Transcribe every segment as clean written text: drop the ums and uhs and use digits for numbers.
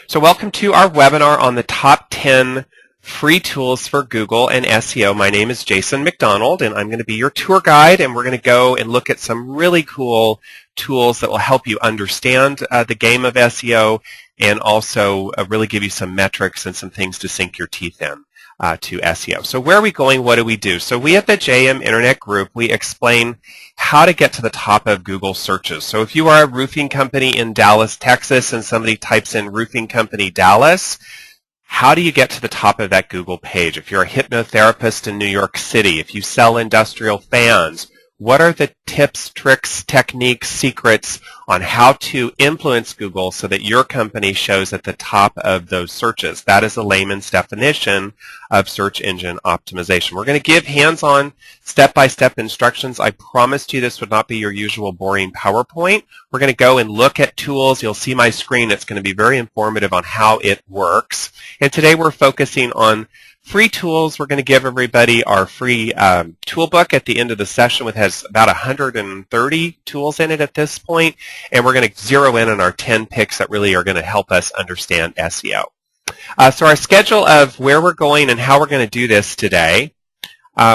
So welcome to our webinar on the top 10 free tools for Google and SEO. My name is Jason McDonald, and I'm going to be your tour guide, and we're going to go and look at some really cool tools that will help you understand the game of SEO and also really give you some metrics and some things to sink your teeth in to SEO. So where are we going? What do we do? So we at the JM Internet Group, we explain how to get to the top of Google searches. So if you are a roofing company in Dallas, Texas, and somebody types in roofing company Dallas, how do you get to the top of that Google page? If you're a hypnotherapist in New York City, if you sell industrial fans, what are the tips, tricks, techniques, secrets on how to influence Google so that your company shows at the top of those searches? That is a layman's definition of search engine optimization. We're going to give hands-on, step-by-step instructions. I promised you this would not be your usual boring PowerPoint. We're going to go and look at tools. You'll see my screen. It's going to be very informative on how it works. And today we're focusing on free tools. We're going to give everybody our free tool book at the end of the session, which has about 130 tools in it at this point, and we're going to zero in on our 10 picks that really are going to help us understand SEO. So our schedule of where we're going and how we're going to do this today,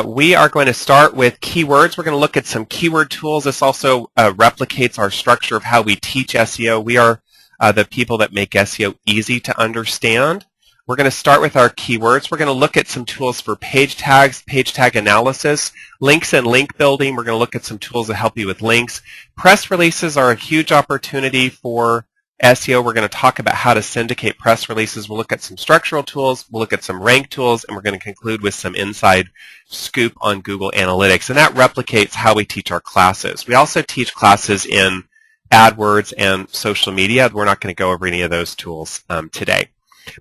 we are going to start with keywords. We're going to look at some keyword tools. This also replicates our structure of how we teach SEO. We are the people that make SEO easy to understand. We're going to start with our keywords. We're going to look at some tools for page tags, page tag analysis, links and link building. We're going to look at some tools that help you with links. Press releases are a huge opportunity for SEO. We're going to talk about how to syndicate press releases. We'll look at some structural tools. We'll look at some rank tools, and we're going to conclude with some inside scoop on Google Analytics. And that replicates how we teach our classes. We also teach classes in AdWords and social media. We're not going to go over any of those tools today.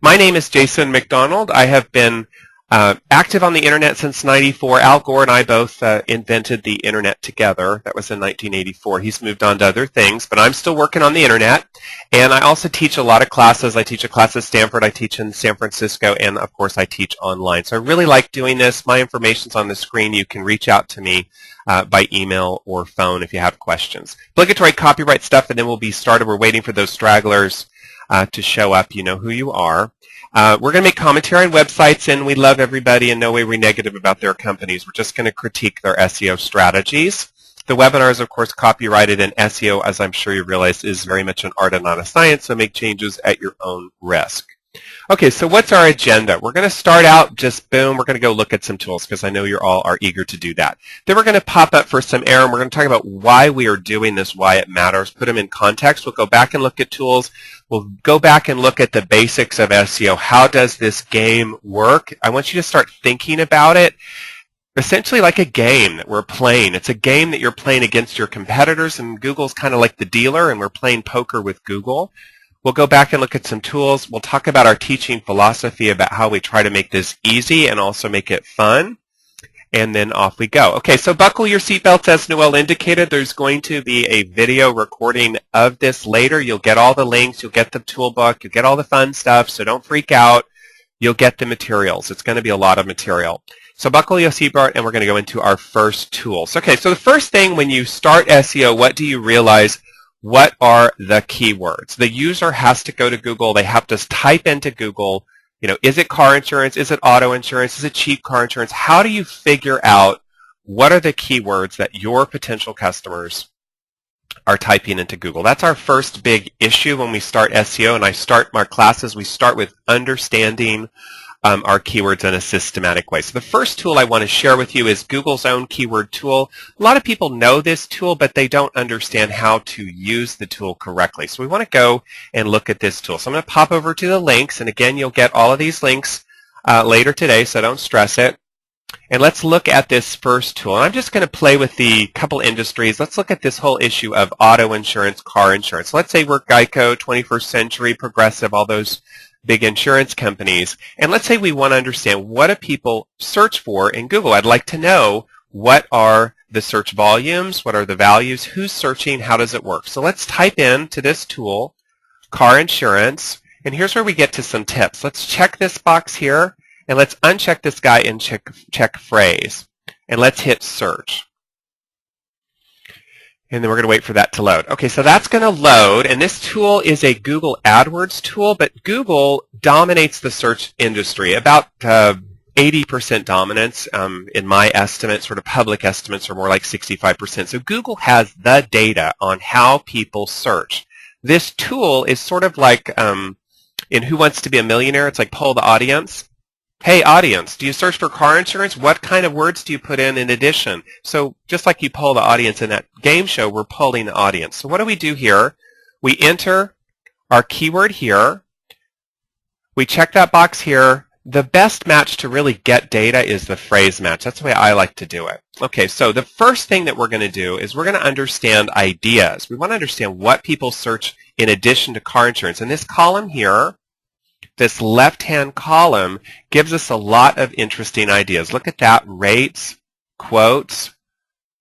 My name is Jason McDonald. I have been active on the internet since '94. Al Gore and I both invented the internet together. That was in 1984. He's moved on to other things, but I'm still working on the internet. And I also teach a lot of classes. I teach a class at Stanford. I teach in San Francisco. And, of course, I teach online. So I really like doing this. My information's on the screen. You can reach out to me by email or phone if you have questions. Obligatory copyright stuff, and then we'll be started. We're waiting for those stragglers to show up. You know who you are. We're going to make commentary on websites, and we love everybody, and no way we're negative about their companies. We're just going to critique their SEO strategies. The webinar is, of course, copyrighted, and SEO, as I'm sure you realize, is very much an art and not a science, so make changes at your own risk. Okay, so what's our agenda? We're going to start out just boom. We're going to go look at some tools because I know you all are eager to do that. Then we're going to pop up for some air, and we're going to talk about why we are doing this, why it matters, put them in context. We'll go back and look at tools. We'll go back and look at the basics of SEO. How does this game work? I want you to start thinking about it essentially like a game that we're playing. It's a game that you're playing against your competitors, and Google's kind of like the dealer, and we're playing poker with Google. We'll go back and look at some tools. We'll talk about our teaching philosophy, about how we try to make this easy and also make it fun. And then off we go. Okay, so buckle your seatbelts as Noel indicated. There's going to be a video recording of this later. You'll get all the links. You'll get the tool book. You'll get all the fun stuff, so don't freak out. You'll get the materials. It's going to be a lot of material. So buckle your seatbelt, and we're going to go into our first tools. Okay, so the first thing when you start SEO, what do you realize? What are the keywords? The user has to go to Google. They have to type into Google, is it car insurance? Is it auto insurance? Is it cheap car insurance? How do you figure out what are the keywords that your potential customers are typing into Google? That's our first big issue when we start SEO, and I start my classes. We start with understanding our keywords in a systematic way. So the first tool I want to share with you is Google's own keyword tool. A lot of people know this tool, but they don't understand how to use the tool correctly. So we want to go and look at this tool. So I'm going to pop over to the links, and again, you'll get all of these links later today, so don't stress it. And let's look at this first tool. And I'm just going to play with the couple industries. Let's look at this whole issue of auto insurance, car insurance. Let's say we're Geico, 21st Century, Progressive, all those big insurance companies. And let's say we want to understand what do people search for in Google. I'd like to know what are the search volumes, what are the values, who's searching, how does it work. So let's type in to this tool, car insurance, and here's where we get to some tips. Let's check this box here, and let's uncheck this guy and check phrase. And let's hit search. And then we're going to wait for that to load. Okay, so that's going to load, and this tool is a Google AdWords tool, but Google dominates the search industry, about 80% dominance. In my estimate, sort of public estimates are more like 65%. So Google has the data on how people search. This tool is sort of like in Who Wants to Be a Millionaire? It's like poll the audience. Hey, audience, do you search for car insurance? What kind of words do you put in addition? So just like you poll the audience in that game show, we're polling the audience. So what do we do here? We enter our keyword here. We check that box here. The best match to really get data is the phrase match. That's the way I like to do it. Okay, so the first thing that we're going to do is we're going to understand ideas. We want to understand what people search in addition to car insurance. And this column here, this left-hand column, gives us a lot of interesting ideas. Look at that. Rates, quotes.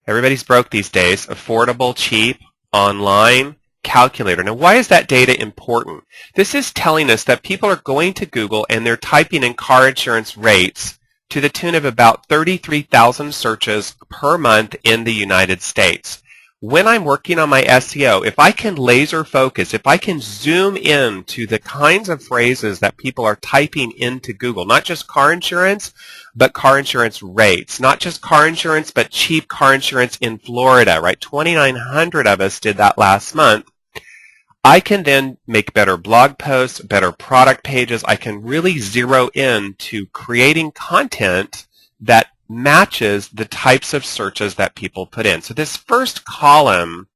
Everybody's broke these days. Affordable, cheap, online, calculator. Now, why is that data important? This is telling us that people are going to Google and they're typing in car insurance rates to the tune of about 33,000 searches per month in the United States. When I'm working on my SEO, if I can laser focus, if I can zoom in to the kinds of phrases that people are typing into Google, not just car insurance, but car insurance rates, not just car insurance, but cheap car insurance in Florida, right? 2,900 of us did that last month. I can then make better blog posts, better product pages. I can really zero in to creating content that matches the types of searches that people put in. So this first column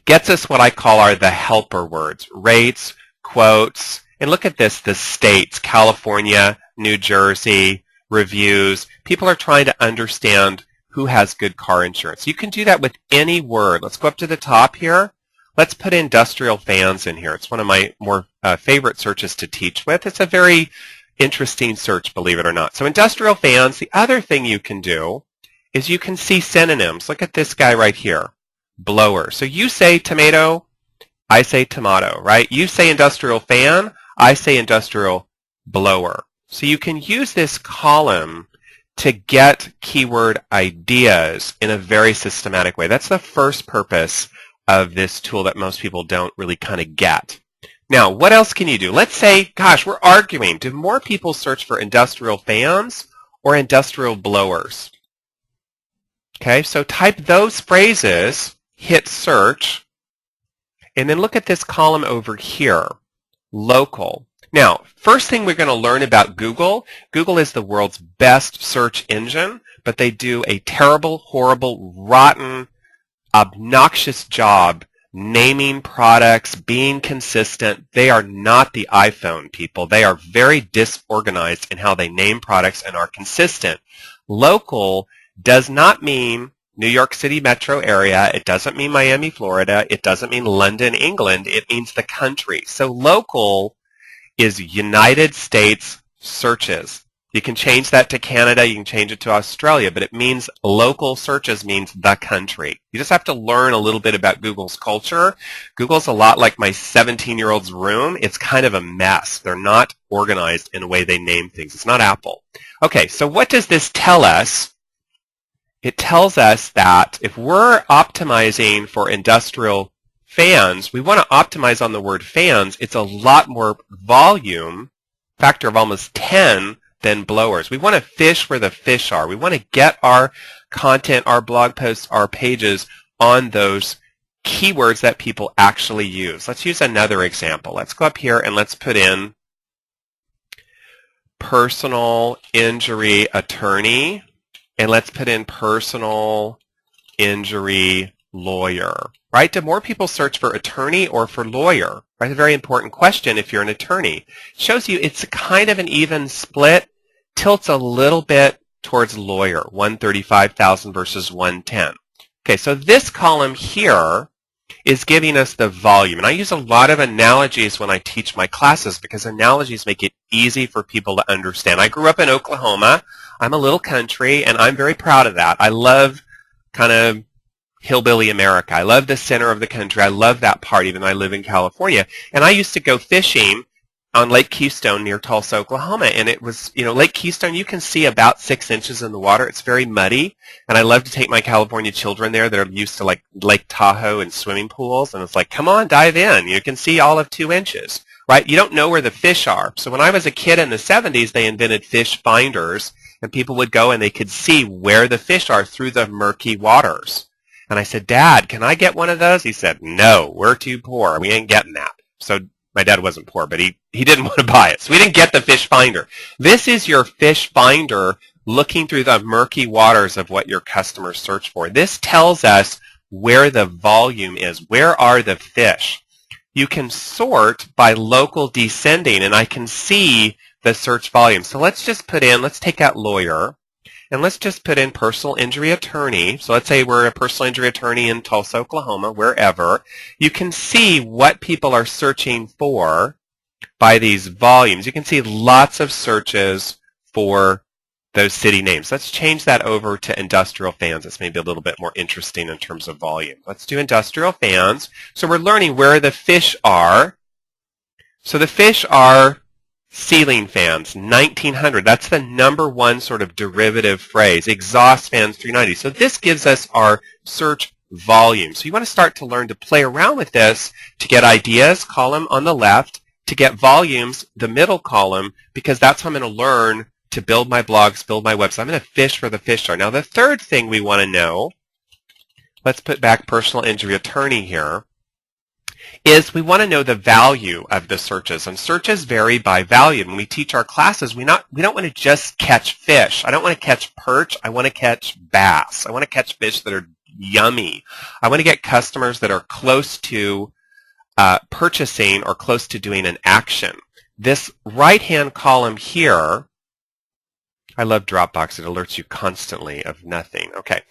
gets us what I call the helper words, rates, quotes, and look at this, the states, California, New Jersey, reviews. People are trying to understand who has good car insurance. You can do that with any word. Let's go up to the top here. Let's put industrial fans in here. It's one of my more favorite searches to teach with. It's a very interesting search, believe it or not. So industrial fans, the other thing you can do is you can see synonyms. Look at this guy right here, blower. So you say tomato, I say tomato, right? You say industrial fan, I say industrial blower. So you can use this column to get keyword ideas in a very systematic way. That's the first purpose of this tool that most people don't really kind of get. Now, what else can you do? Let's say, gosh, we're arguing. Do more people search for industrial fans or industrial blowers? Okay, so type those phrases, hit search, and then look at this column over here, local. Now, first thing we're going to learn about Google. Google is the world's best search engine, but they do a terrible, horrible, rotten, obnoxious job naming products, being consistent. They are not the iPhone people. They are very disorganized in how they name products and are consistent. Local does not mean New York City metro area. It doesn't mean Miami, Florida. It doesn't mean London, England. It means the country. So local is United States searches. You can change that to Canada, you can change it to Australia, but it means local searches means the country. You just have to learn a little bit about Google's culture. Google's a lot like my 17-year-old's room. It's kind of a mess. They're not organized in the way they name things. It's not Apple. Okay, so what does this tell us? It tells us that if we're optimizing for industrial fans, we want to optimize on the word fans. It's a lot more volume, factor of almost 10, than blowers. We want to fish where the fish are. We want to get our content, our blog posts, our pages on those keywords that people actually use. Let's use another example. Let's go up here and let's put in personal injury attorney, and let's put in personal injury lawyer. Right? Do more people search for attorney or for lawyer? Right? A very important question if you're an attorney. It shows you it's kind of an even split, tilts a little bit towards lawyer, 135,000 versus 110. Okay, so this column here is giving us the volume. And I use a lot of analogies when I teach my classes because analogies make it easy for people to understand. I grew up in Oklahoma. I'm a little country, and I'm very proud of that. I love kind of hillbilly America. I love the center of the country. I love that part, even though I live in California. And I used to go fishing on Lake Keystone near Tulsa, Oklahoma. And it was, Lake Keystone, you can see about 6 inches in the water. It's very muddy. And I love to take my California children there that are used to like Lake Tahoe and swimming pools. And it's like, come on, dive in. You can see all of 2 inches, right? You don't know where the fish are. So when I was a kid in the 70s, they invented fish finders, and people would go and they could see where the fish are through the murky waters. And I said, Dad, can I get one of those? He said, no, we're too poor. We ain't getting that. So my dad wasn't poor, but he didn't want to buy it. So we didn't get the fish finder. This is your fish finder looking through the murky waters of what your customers search for. This tells us where the volume is. Where are the fish? You can sort by local descending, and I can see the search volume. So let's take out lawyer, and let's just put in personal injury attorney. So let's say we're a personal injury attorney in Tulsa, Oklahoma, wherever. You can see what people are searching for by these volumes. You can see lots of searches for those city names. Let's change that over to industrial fans. It's maybe a little bit more interesting in terms of volume. Let's do industrial fans. So we're learning where the fish are. So the fish are ceiling fans, 1900. That's the number one sort of derivative phrase. Exhaust fans, 390. So this gives us our search volume. So you want to start to learn to play around with this to get ideas, column on the left, to get volumes, the middle column, because that's how I'm going to learn to build my blogs, build my website. I'm going to fish for the fish are. Now the third thing we want to know, let's put back personal injury attorney here, is we want to know the value of the searches. And searches vary by value. When we teach our classes, we don't want to just catch fish. I don't want to catch perch. I want to catch bass. I want to catch fish that are yummy. I want to get customers that are close to purchasing or close to doing an action. This right-hand column here, I love Dropbox. It alerts you constantly of nothing. Okay.